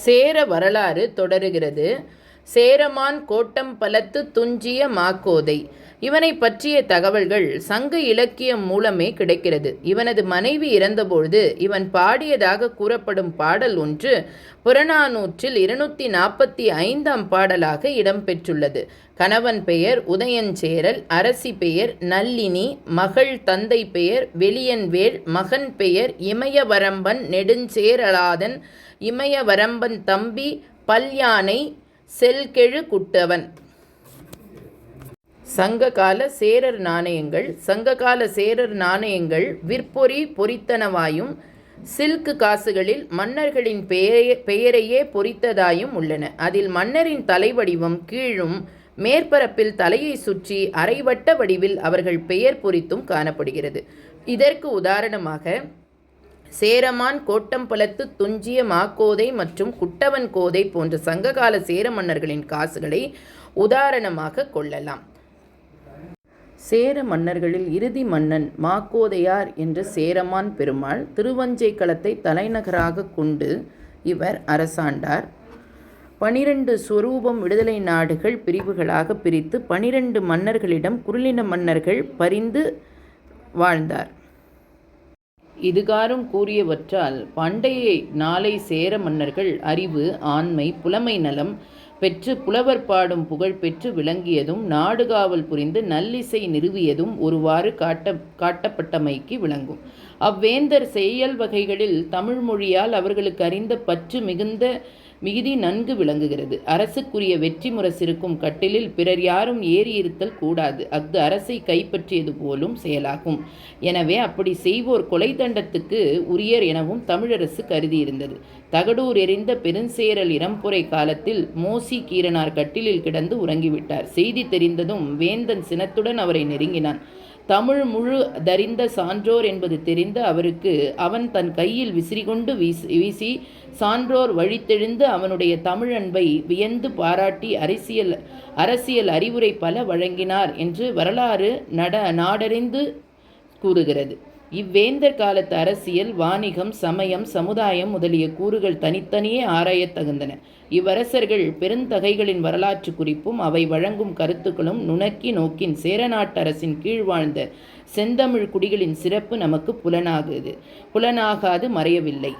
சேர வரலாறு தொடருகிறது. சேரமான் கோட்டம்பலத்து துஞ்சிய மாக்கோதை. இவனை பற்றிய தகவல்கள் சங்க இலக்கியம் மூலமே கிடைக்கிறது. இவனது மனைவி இறந்தபொழுது இவன் பாடியதாக கூறப்படும் பாடல் ஒன்று புறநானூற்றில் 245ஆம் பாடலாக இடம்பெற்றுள்ளது. கணவன் பெயர் உதயஞ்சேரல், அரசி பெயர் நல்லினி, மகள் தந்தை பெயர் வெளியன்வேள், மகன் பெயர் இமயவரம்பன் நெடுஞ்சேரலாதன், இமயவரம்பன் தம்பி பல்யானை செல்கெழு குட்டவன். சங்ககால சேரர் நாணயங்கள். சங்ககால சேரர் நாணயங்கள் விற்பொறி பொறித்தனவாயும் சில்க் காசுகளில் மன்னர்களின் பெயரையே பொறித்ததாயும் உள்ளன. அதில் மன்னரின் தலைவடிவம் கீழும் மேற்பரப்பில் தலையை சுற்றி அரைவட்ட வடிவில் அவர்கள் பெயர் பொறித்தும் காணப்படுகிறது. இதற்கு உதாரணமாக சேரமான் கோட்டம்பலத்து துஞ்சிய மாக்கோதை மற்றும் குட்டவன் கோதை போன்ற சங்ககால சேர மன்னர்களின் காசுகளை உதாரணமாக கொள்ளலாம். சேர மன்னர்களில் இறுதி மன்னன் மாக்கோதையார் என்ற சேரமான் பெருமாள் திருவஞ்சை களத்தை தலைநகராக கொண்டு இவர் அரசாண்டார். 12 சொரூபம் விடுதலை நாடுகள் பிரிவுகளாக பிரித்து 12 மன்னர்களிடம் குறுநில மன்னர்கள் பரிந்து வாழ்ந்தார். இதுகாரும் கூறியவற்றால் பண்டைய நாளை சேர மன்னர்கள் அறிவு, ஆண்மை, புலமை நலம் பெற்று புலவர் பாடும் புகழ் பெற்று விளங்கியதும் நாடுகாவல் புரிந்து நல்லிசை நிறுவியதும் ஒருவாறு காட்டப்பட்டமைக்கு விளங்கும். அவ்வேந்தர் செயல் வகைகளில் தமிழ் மொழியால் அவர்களுக்கு அறிந்த பற்று மிகுதி நன்கு விளங்குகிறது. அரசுக்குரிய வெற்றி முரசிருக்கும் கட்டிலில் பிறர் யாரும் ஏறி இருத்தல் கூடாது. அஃது அரசை கைப்பற்றியது போலும் செயலாகும். எனவே அப்படி செய்வோர் கொலை தண்டத்துக்கு உரியர் எனவும் தமிழரசு கருதியிருந்தது. தகடூர் எறிந்த பெருஞ்சேரல் இறம்பொறை காலத்தில் மோசி கீரனார் கட்டிலில் கிடந்து உறங்கிவிட்டார். செய்தி தெரிந்ததும் வேந்தன் சினத்துடன் அவரை நெருங்கினான். தமிழ் முழு தறிந்த சான்றோர் என்பது தெரிந்து அவருக்கு அவன் தன் கையில் விசிறிகொண்டு வீசி சான்றோர் வழித்தெழுந்து அவனுடைய தமிழன்பை வியந்து பாராட்டி அரசியல் அறிவுரை பல வழங்கினார் என்று வரலாறு நாடறிந்து கூறுகிறது. இவ்வேந்தர் காலத்து அரசியல், வாணிகம், சமயம், சமுதாயம் முதலிய கூறுகள் தனித்தனியே ஆராயத் தகுந்தன. இவ்வரசர்கள் பெருந்தகைகளின் வரலாற்று குறிப்பும் அவை வழங்கும் கருத்துக்களும் நுணக்கி நோக்கின் சேரநாட்டரசின் கீழ் வாழ்ந்த செந்தமிழ் குடிகளின் சிறப்பு நமக்கு புலனாகாது மறையவில்லை.